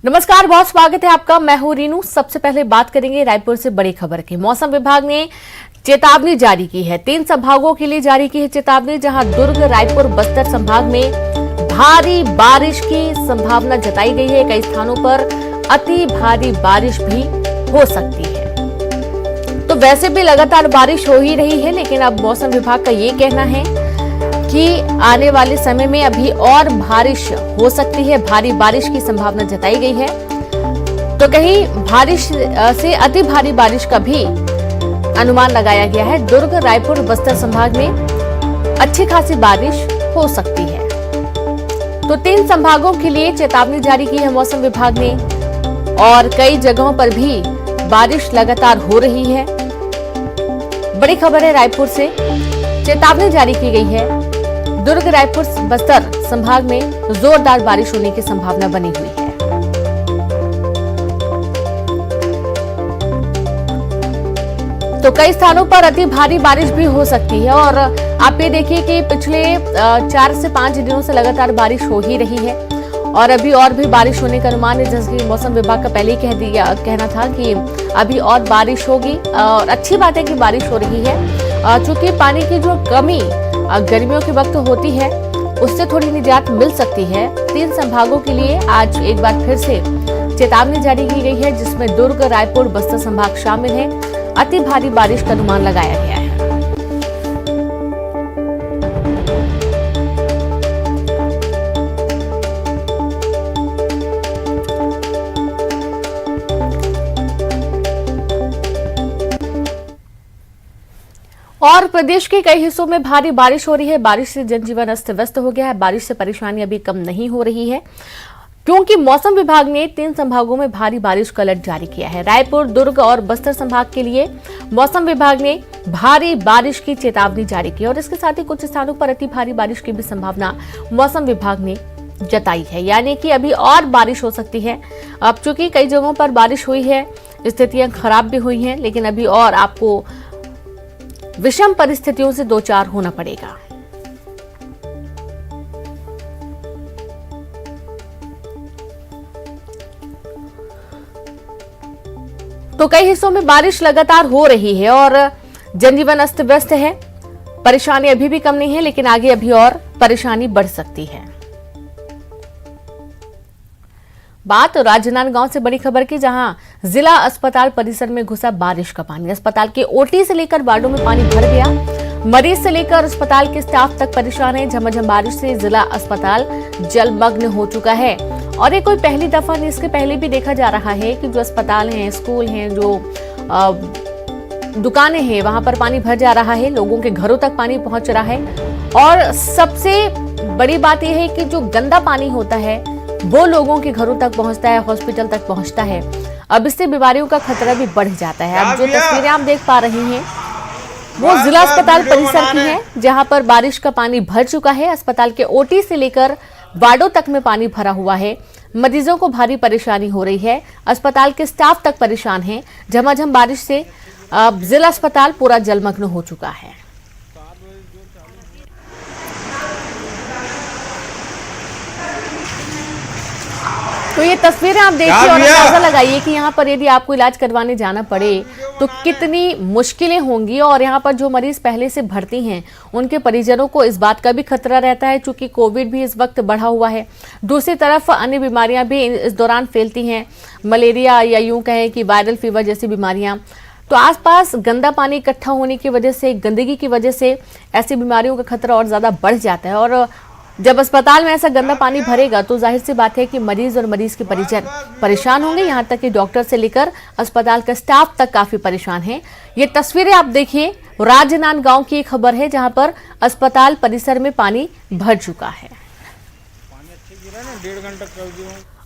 नमस्कार, बहुत स्वागत है आपका। मैं हूं रीनू। सबसे पहले बात करेंगे रायपुर से बड़ी खबर की। मौसम विभाग ने चेतावनी जारी की है। 3 संभागों के लिए जारी की है चेतावनी, जहां दुर्ग, रायपुर, बस्तर संभाग में भारी बारिश की संभावना जताई गई है। कई स्थानों पर अति भारी बारिश भी हो सकती है। तो वैसे भी लगातार बारिश हो ही रही है, लेकिन अब मौसम विभाग का ये कहना है कि आने वाले समय में अभी और बारिश हो सकती है। भारी बारिश की संभावना जताई गई है। तो कहीं बारिश से अति भारी बारिश का भी अनुमान लगाया गया है। दुर्ग, रायपुर, बस्तर संभाग में अच्छी खासी बारिश हो सकती है। तो 3 संभागों के लिए चेतावनी जारी की है मौसम विभाग ने, और कई जगहों पर भी बारिश लगातार हो रही है। बड़ी खबर है रायपुर से, चेतावनी जारी की गई है। दुर्ग, रायपुर, बस्तर संभाग में जोरदार बारिश होने की संभावना बनी हुई है। तो कई स्थानों पर अति भारी बारिश भी हो सकती है। और आप ये देखिए कि पिछले 4 से 5 दिनों से लगातार बारिश हो ही रही है, और अभी और भी बारिश होने का अनुमान है। जैसे कि मौसम विभाग का पहले ही कहना था कि अभी और बारिश होगी, और अच्छी बात है कि बारिश हो रही है। चूंकि पानी की जो कमी गर्मियों के वक्त होती है, उससे थोड़ी निजात मिल सकती है। 3 संभागों के लिए आज एक बार फिर से चेतावनी जारी की गई है, जिसमें दुर्ग, रायपुर, बस्तर संभाग शामिल है। अति भारी बारिश का अनुमान लगाया गया है। और प्रदेश के कई हिस्सों में भारी बारिश हो रही है। बारिश से जनजीवन अस्त व्यस्त हो गया है। बारिश से परेशानी अभी कम नहीं हो रही है, क्योंकि मौसम विभाग ने 3 संभागों में भारी बारिश का अलर्ट जारी किया है। रायपुर, दुर्ग और बस्तर संभाग के लिए मौसम विभाग ने भारी बारिश की चेतावनी जारी की, और इसके साथ ही कुछ स्थानों पर अति भारी बारिश की भी संभावना मौसम विभाग ने जताई है। यानी कि अभी और बारिश हो सकती है। अब चूंकि कई जगहों पर बारिश हुई है, स्थितियां खराब भी हुई हैं, लेकिन अभी और आपको विषम परिस्थितियों से 2-4 होना पड़ेगा। तो कई हिस्सों में बारिश लगातार हो रही है और जनजीवन अस्त व्यस्त है। परेशानी अभी भी कम नहीं है, लेकिन आगे अभी और परेशानी बढ़ सकती है। बात राजनांदगांव से बड़ी खबर की, जहां जिला अस्पताल परिसर में घुसा बारिश का पानी। अस्पताल के ओटी से लेकर वार्डों में पानी भर गया। मरीज से लेकर अस्पताल के स्टाफ तक परेशान है। झमाझम बारिश से जिला अस्पताल जलमग्न हो चुका है, और ये कोई पहली दफा नहीं, इसके पहले भी देखा जा रहा है कि जो अस्पताल हैं, स्कूल हैं, जो दुकानें हैं, वहां पर पानी भर जा रहा है। लोगों के घरों तक पानी पहुंच रहा है। और सबसे बड़ी बात यह है कि जो गंदा पानी होता है वो लोगों के घरों तक पहुंचता है, हॉस्पिटल तक पहुंचता है। अब इससे बीमारियों का खतरा भी बढ़ जाता है। अब जो तस्वीरें आप देख पा रही हैं वो जिला अस्पताल परिसर की हैं, जहां पर बारिश का पानी भर चुका है। अस्पताल के ओटी से लेकर वार्डों तक में पानी भरा हुआ है। मरीजों को भारी परेशानी हो रही है। अस्पताल के स्टाफ तक परेशान है। झमाझम बारिश से जिला अस्पताल पूरा जलमग्न हो चुका है। तो ये तस्वीरें आप देखिए और अंदाजा लगाइए कि यहाँ पर यदि आपको इलाज करवाने जाना पड़े तो कितनी मुश्किलें होंगी। और यहाँ पर जो मरीज पहले से भर्ती हैं, उनके परिजनों को इस बात का भी खतरा रहता है, क्योंकि कोविड भी इस वक्त बढ़ा हुआ है। दूसरी तरफ अन्य बीमारियां भी इस दौरान फैलती हैं, मलेरिया या यूं कहें कि वायरल फीवर जैसी बीमारियां। तो आसपास गंदा पानी इकट्ठा होने की वजह से, गंदगी की वजह से ऐसी बीमारियों का खतरा और ज्यादा बढ़ जाता है। और जब अस्पताल में ऐसा गंदा पानी भरेगा तो जाहिर सी बात है कि मरीज और मरीज के परिजन परेशान होंगे। यहाँ तक कि डॉक्टर से लेकर अस्पताल का स्टाफ तक काफी परेशान है। ये तस्वीरें आप देखिए, राजनांदगांव की खबर है, जहां पर अस्पताल परिसर में पानी भर चुका है।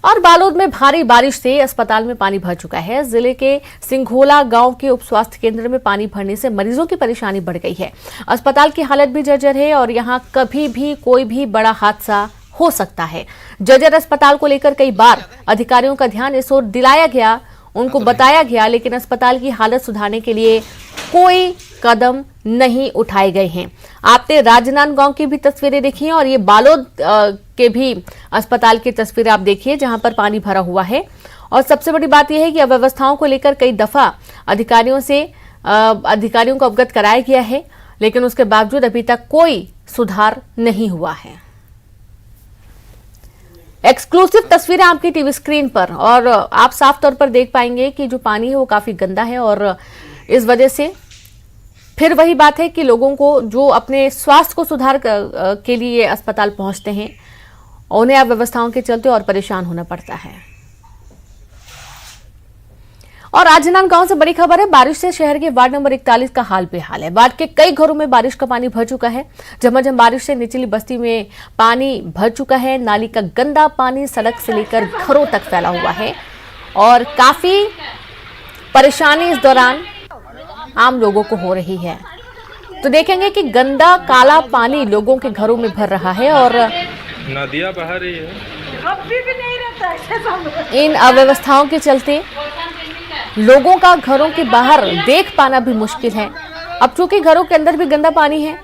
और बालोद में भारी बारिश से अस्पताल में पानी भर चुका है। जिले के सिंघोला गांव के उप स्वास्थ्य केंद्र में पानी भरने से मरीजों की परेशानी बढ़ गई है। अस्पताल की हालत भी जर्जर है, और यहां कभी भी कोई भी बड़ा हादसा हो सकता है। जर्जर अस्पताल को लेकर कई बार अधिकारियों का ध्यान इस ओर दिलाया गया, उनको बताया गया, लेकिन अस्पताल की हालत सुधारने के लिए कोई कदम नहीं उठाए गए हैं। आपने राजनांदगांव की भी तस्वीरें देखी हैं, और ये बालोद के भी अस्पताल की तस्वीरें आप देखिए जहां पर पानी भरा हुआ है। और सबसे बड़ी बात यह है कि अव्यवस्थाओं को लेकर कई दफा अधिकारियों को अवगत कराया गया है, लेकिन उसके बावजूद अभी तक कोई सुधार नहीं हुआ है। एक्सक्लूसिव तस्वीरें आपकी टीवी स्क्रीन पर, और आप साफ तौर पर देख पाएंगे कि जो पानी है वो काफी गंदा है। और इस वजह से फिर वही बात है कि लोगों को जो अपने स्वास्थ्य को सुधार के लिए अस्पताल पहुंचते हैं, उन्हें अव्यवस्थाओं के चलते और परेशान होना पड़ता है। और राजनांदगांव से बड़ी खबर है। बारिश से शहर के वार्ड नंबर 41 का हाल बेहाल है। वार्ड के कई घरों में बारिश का पानी भर चुका है। झमाझम बारिश से निचली बस्ती में पानी भर चुका है। नाली का गंदा पानी सड़क से लेकर घरों तक फैला हुआ है और काफी परेशानी इस दौरान आम लोगों को हो रही है। तो देखेंगे कि गंदा काला पानी लोगों के घरों में भर रहा है और नदियां बह रही है। अभी भी नहीं रहता है। इन अव्यवस्थाओं के चलते लोगों का घरों के बाहर देख पाना भी मुश्किल है। अब चूंकि घरों के अंदर भी गंदा पानी है,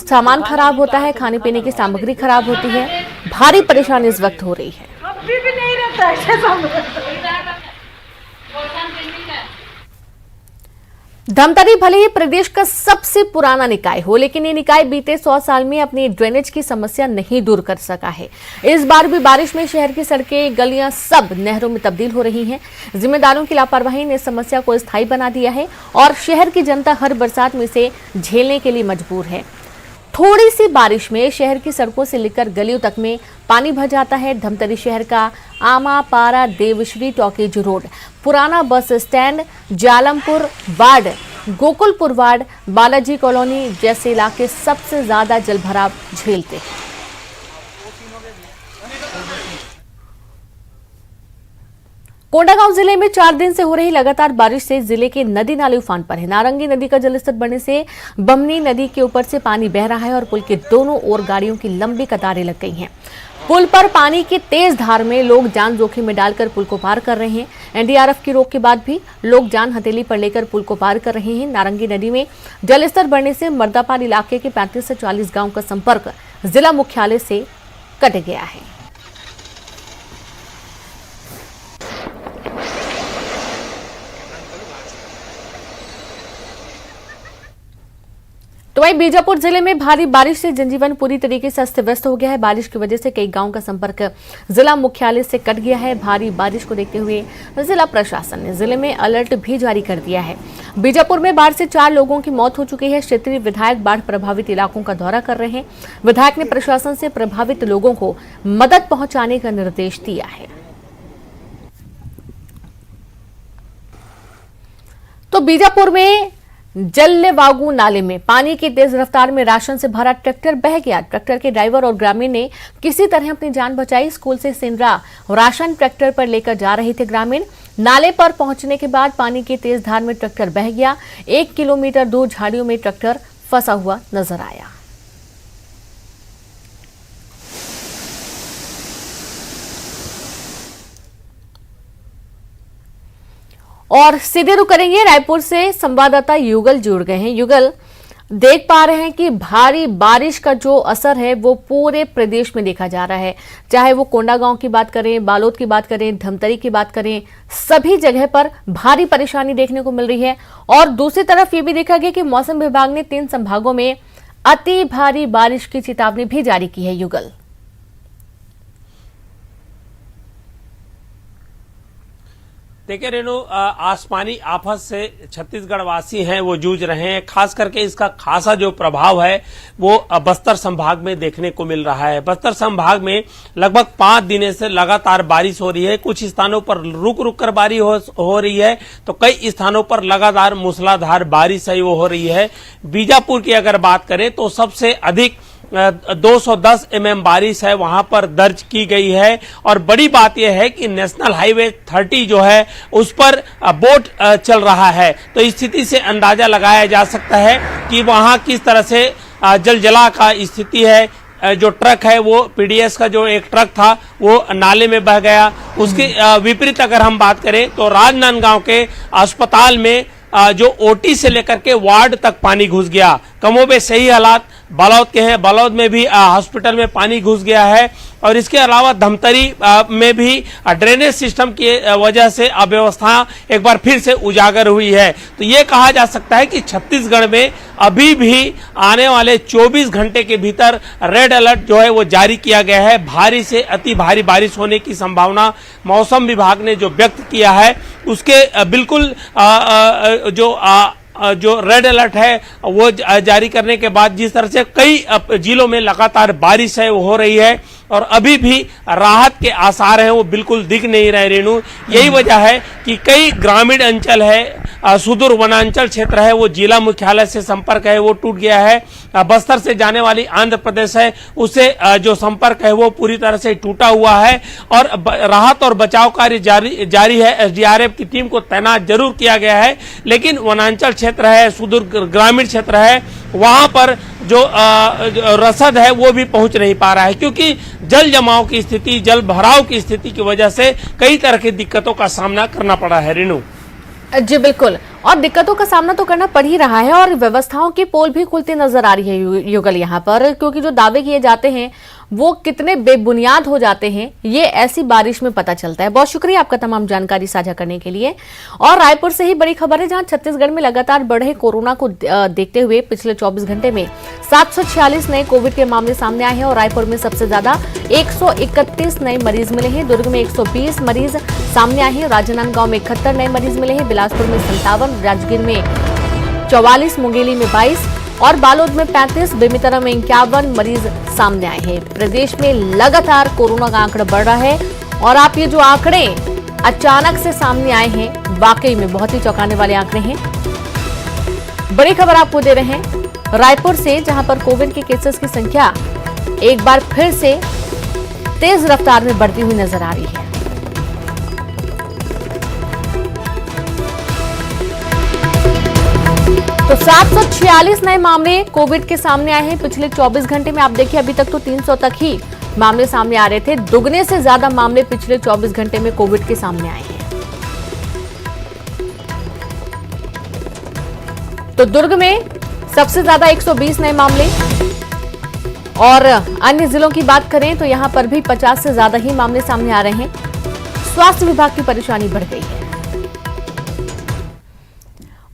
सामान खराब होता है, खाने पीने की सामग्री खराब होती है, भारी परेशानी इस वक्त हो रही है। अभी भी नहीं रहता है। धमतरी भले ही प्रदेश का सबसे पुराना निकाय हो, लेकिन ये निकाय बीते 100 साल में अपनी ड्रेनेज की समस्या नहीं दूर कर सका है। इस बार भी बारिश में शहर की सड़कें, गलियां सब नहरों में तब्दील हो रही हैं। जिम्मेदारों की लापरवाही ने समस्या को स्थायी बना दिया है और शहर की जनता हर बरसात में इसे झेलने के लिए मजबूर है। थोड़ी सी बारिश में शहर की सड़कों से लेकर गलियों तक में पानी भर जाता है। धमतरी शहर का आमापारा देवश्री टॉकीज रोड, पुराना bus stand, Jalampur ward, Gokulpur ward, Balaji colony जैसे इलाके सबसे ज्यादा जलभराव झेलते हैं। कोंडागांव जिले में 4 दिन से हो रही लगातार बारिश से जिले के नदी नाले उफान पर है। नारंगी नदी का जलस्तर बढ़ने से बमनी नदी के ऊपर से पानी बह रहा है और पुल के दोनों ओर गाड़ियों की लंबी कतारें लग गई हैं। पुल पर पानी की तेज धार में लोग जान जोखिम में डालकर पुल को पार कर रहे हैं। एनडीआरएफ की रोक के बाद भी लोग जान हथेली पर लेकर पुल को पार कर रहे हैं। नारंगी नदी में जलस्तर बढ़ने से मर्दापाल इलाके के 35 से 40 गांव का संपर्क जिला मुख्यालय से कट गया है। तो वहीं बीजापुर जिले में भारी बारिश से जनजीवन पूरी तरीके से अस्त व्यस्त हो गया है। बारिश की वजह से कई गांवों का संपर्क जिला मुख्यालय से कट गया है। भारी बारिश को देखते हुए जिला प्रशासन ने जिले में अलर्ट भी जारी कर दिया है। बीजापुर में बाढ़ से 4 लोगों की मौत हो चुकी है। क्षेत्रीय विधायक बाढ़ प्रभावित इलाकों का दौरा कर रहे हैं। विधायक ने प्रशासन से प्रभावित लोगों को मदद पहुंचाने का निर्देश दिया है। तो बीजापुर में जल्लेवागू नाले में पानी की तेज रफ्तार में राशन से भरा ट्रैक्टर बह गया। ट्रैक्टर के ड्राइवर और ग्रामीण ने किसी तरह अपनी जान बचाई। स्कूल से सिंदरा राशन ट्रैक्टर पर लेकर जा रहे थे ग्रामीण। नाले पर पहुंचने के बाद पानी की तेज धार में ट्रैक्टर बह गया। 1 किलोमीटर दूर झाड़ियों में ट्रैक्टर फंसा हुआ नजर आया। और सीधे रुक करेंगे रायपुर से संवाददाता युगल जुड़ गए हैं। युगल, देख पा रहे हैं कि भारी बारिश का जो असर है वो पूरे प्रदेश में देखा जा रहा है। चाहे वो कोंडागांव की बात करें, बालोद की बात करें, धमतरी की बात करें, सभी जगह पर भारी परेशानी देखने को मिल रही है। और दूसरी तरफ ये भी देखा गया कि मौसम विभाग ने 3 संभागों में अति भारी बारिश की चेतावनी भी जारी की है। युगल, देखिए रेणु, आसमानी आफत से छत्तीसगढ़ वासी हैं वो जूझ रहे हैं। खास करके इसका खासा जो प्रभाव है वो बस्तर संभाग में देखने को मिल रहा है। बस्तर संभाग में लगभग 5 दिनों से लगातार बारिश हो रही है। कुछ स्थानों पर रुक रुक कर बारिश हो रही है, तो कई स्थानों पर लगातार मूसलाधार बारिश है वो हो रही है। बीजापुर की अगर बात करें तो सबसे अधिक 210 mm बारिश है वहां पर दर्ज की गई है। और बड़ी बात यह है कि नेशनल हाईवे 30 जो है उस पर बोट चल रहा है, तो स्थिति से अंदाजा लगाया जा सकता है कि वहां किस तरह से जलजला का स्थिति है। जो ट्रक है वो पीडीएस का जो एक ट्रक था वो नाले में बह गया। उसके विपरीत अगर हम बात करें तो राजनांदगांव के अस्पताल में जो ओटी से लेकर के वार्ड तक पानी घुस गया। कमोबेश सही हालात बालोद के हैं। बालोद में भी हॉस्पिटल में पानी घुस गया है और इसके अलावा धमतरी में भी ड्रेनेज सिस्टम की वजह से अव्यवस्था एक बार फिर से उजागर हुई है। तो ये कहा जा सकता है कि छत्तीसगढ़ में अभी भी आने वाले 24 घंटे के भीतर रेड अलर्ट जो है वो जारी किया गया है। भारी से अति भारी बारिश होने की संभावना मौसम विभाग ने जो व्यक्त किया है उसके बिल्कुल जो रेड अलर्ट है वो जारी करने के बाद जिस तरह से कई जिलों में लगातार बारिश है वो हो रही है और अभी भी राहत के आसार हैं वो बिल्कुल दिख नहीं रहे रेणु। यही वजह है कि कई ग्रामीण अंचल है, सुदूर वनांचल क्षेत्र है, वो जिला मुख्यालय से संपर्क है वो टूट गया है। बस्तर से जाने वाली आंध्र प्रदेश है उससे जो संपर्क है वो पूरी तरह से टूटा हुआ है और राहत और बचाव कार्य जारी है। एसडीआरएफ की टीम को तैनात जरूर किया गया है, लेकिन वनांचल क्षेत्र है, सुदूर ग्रामीण क्षेत्र है, वहां पर जो रसद है वो भी पहुंच नहीं पा रहा है क्योंकि जल जमाव की स्थिति, जल भराव की स्थिति की वजह से कई तरह की दिक्कतों का सामना करना पड़ा है रेणु। जी बिल्कुल, और दिक्कतों का सामना तो करना पड़ ही रहा है और व्यवस्थाओं की पोल भी खुलती नजर आ रही है युगल यहाँ पर, क्योंकि जो दावे किए जाते हैं वो कितने बेबुनियाद हो जाते हैं ये ऐसी बारिश में पता चलता है। बहुत शुक्रिया आपका तमाम जानकारी साझा करने के लिए। और रायपुर से ही बड़ी खबर है, जहां छत्तीसगढ़ में लगातार बढ़े कोरोना को देखते हुए पिछले 24 घंटे में 746 नए कोविड के मामले सामने आए हैं और रायपुर में सबसे ज्यादा 131 नए मरीज मिले हैं। दुर्ग में 120 मरीज सामने आए हैं, राजनांदगांव में 71 नए मरीज मिले हैं, बिलासपुर में 57, राजगीर में 44, मुंगेली में 22 और बालोद में 35, बेमेतरा में 51 मरीज सामने आए हैं। प्रदेश में लगातार कोरोना का आंकड़ा बढ़ रहा है और आप ये जो आंकड़े अचानक से सामने आए हैं वाकई में बहुत ही चौंकाने वाले आंकड़े हैं। बड़ी खबर आपको दे रहे हैं रायपुर से, जहां पर कोविड के केसेस की संख्या एक बार फिर से तेज रफ्तार में बढ़ती हुई नजर आ रही है। तो 746 नए मामले कोविड के सामने आए हैं पिछले 24 घंटे में। आप देखिए अभी तक तो 300 तक ही मामले सामने आ रहे थे, दुगने से ज्यादा मामले पिछले 24 घंटे में कोविड के सामने आए हैं। तो दुर्ग में सबसे ज्यादा 120 नए मामले और अन्य जिलों की बात करें तो यहां पर भी 50 से ज्यादा ही मामले सामने आ रहे हैं। स्वास्थ्य विभाग की परेशानी बढ़ गई है।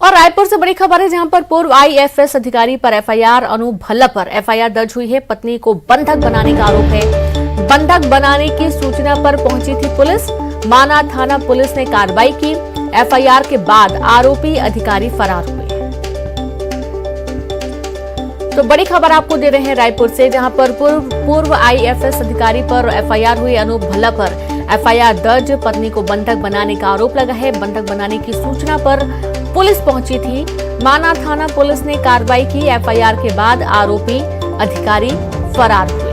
और रायपुर से बड़ी खबर है, जहां पर पूर्व आईएफएस अधिकारी पर एफआईआर, अनूप भल्ला पर एफआईआर दर्ज हुई है। पत्नी को बंधक बनाने का आरोप है। बंधक बनाने की सूचना पर पहुंची थी पुलिस। माना थाना पुलिस ने कार्रवाई की। एफआईआर के बाद आरोपी अधिकारी फरार हुए। तो बड़ी खबर आपको दे रहे हैं रायपुर से, जहां पर पूर्व आईएफएस अधिकारी पर एफआईआर हुई। अनूप भल्ला पर एफआईआर दर्ज। पत्नी को बंधक बनाने का आरोप लगा है। बंधक बनाने की सूचना पर पुलिस पहुंची थी। माना थाना पुलिस ने कार्रवाई की। एफआईआर के बाद आरोपी अधिकारी फरार हुए।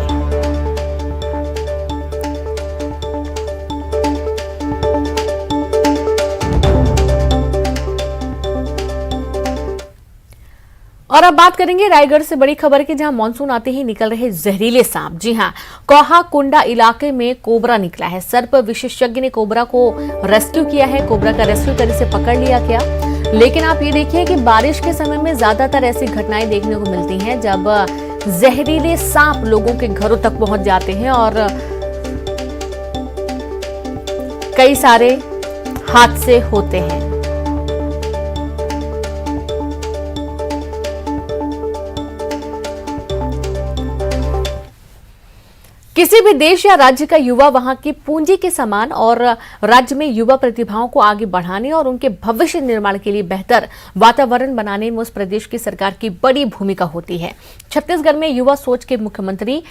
और अब बात करेंगे रायगढ़ से बड़ी खबर की, जहां मानसून आते ही निकल रहे जहरीले सांप। जी हां, कोहा कुंडा इलाके में कोबरा निकला है। सर्प विशेषज्ञ ने कोबरा को रेस्क्यू किया है। कोबरा का रेस्क्यू कर इसे पकड़ लिया गया। लेकिन आप ये देखिए कि बारिश के समय में ज्यादातर ऐसी घटनाएं देखने को मिलती हैं जब जहरीले सांप लोगों के घरों तक पहुंच जाते हैं और कई सारे हादसे होते हैं। किसी भी देश या राज्य का युवा वहां की पूंजी के समान और राज्य में युवा प्रतिभाओं को आगे बढ़ाने और उनके भविष्य निर्माण के लिए बेहतर वातावरण बनाने में उस प्रदेश की सरकार की बड़ी भूमिका होती है। छत्तीसगढ़ में युवा सोच के मुख्यमंत्री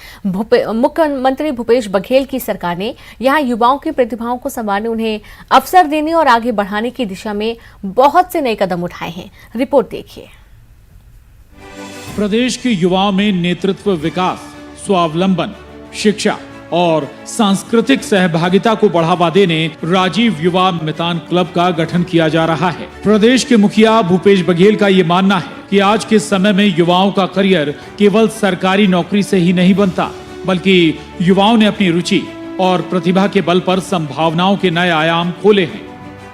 भूपेश बघेल की सरकार ने यहां युवाओं की प्रतिभाओं को संभालने, उन्हें अवसर देने और आगे बढ़ाने की दिशा में बहुत से नए कदम उठाए हैं। रिपोर्ट देखिए। प्रदेश के युवाओं में नेतृत्व, विकास, स्वावलंबन, शिक्षा और सांस्कृतिक सहभागिता को बढ़ावा देने राजीव युवा मितान क्लब का गठन किया जा रहा है। प्रदेश के मुखिया भूपेश बघेल का ये मानना है कि आज के समय में युवाओं का करियर केवल सरकारी नौकरी से ही नहीं बनता, बल्कि युवाओं ने अपनी रुचि और प्रतिभा के बल पर संभावनाओं के नए आयाम खोले हैं,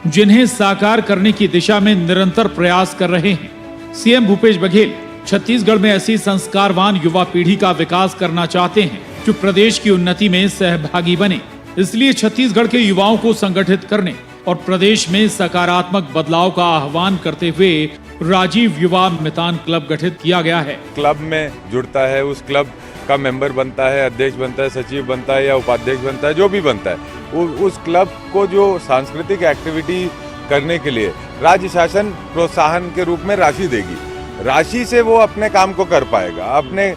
जिन्हें साकार करने की दिशा में निरंतर प्रयास कर रहे हैं। सीएम भूपेश बघेल छत्तीसगढ़ में ऐसी संस्कारवान युवा पीढ़ी का विकास करना चाहते हैं जो प्रदेश की उन्नति में सहभागी बने। इसलिए छत्तीसगढ़ के युवाओं को संगठित करने और प्रदेश में सकारात्मक बदलाव का आह्वान करते हुए राजीव युवा मितान क्लब गठित किया गया है। क्लब में जुड़ता है, उस क्लब का मेंबर बनता है, अध्यक्ष बनता है, सचिव बनता है या उपाध्यक्ष बनता है, जो भी बनता है, उस क्लब को जो सांस्कृतिक एक्टिविटी करने के लिए राज्य शासन प्रोत्साहन के रूप में राशि देगी। राशि से वो अपने काम को कर पाएगा, अपने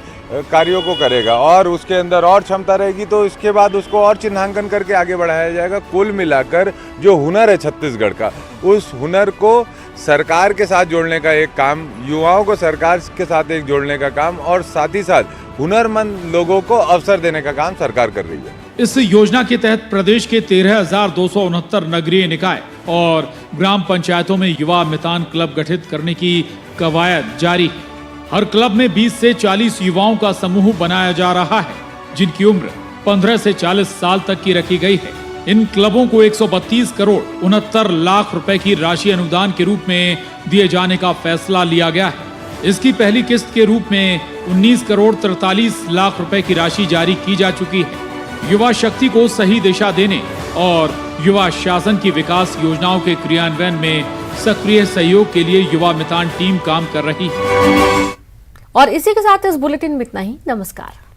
कार्यों को करेगा और उसके अंदर और क्षमता रहेगी तो इसके बाद उसको और चिन्हांकन करके आगे बढ़ाया जाएगा। कुल मिलाकर जो हुनर है छत्तीसगढ़ का, उस हुनर को सरकार के साथ जोड़ने का एक काम, युवाओं को सरकार के साथ एक जोड़ने का काम और साथ ही साथ हुनरमंद लोगों को अवसर देने का काम सरकार कर रही है। इस योजना के तहत प्रदेश के 13,269 नगरीय निकाय और ग्राम पंचायतों में युवा मितान क्लब गठित करने की कवायद जारी है। हर क्लब में 20 से 40 युवाओं का समूह बनाया जा रहा है, जिनकी उम्र 15 से 40 साल तक की रखी गई है। इन क्लबों को 132 करोड़ 69 लाख रुपए की राशि अनुदान के रूप में दिए जाने का फैसला लिया गया है। इसकी पहली किस्त के रूप में 19 करोड़ 43 लाख रुपए की राशि जारी की जा चुकी है। युवा शक्ति को सही दिशा देने और युवा शासन की विकास योजनाओं के क्रियान्वयन में सक्रिय सहयोग के लिए युवा मितान टीम काम कर रही है। और इसी के साथ इस बुलेटिन में इतना ही। नमस्कार।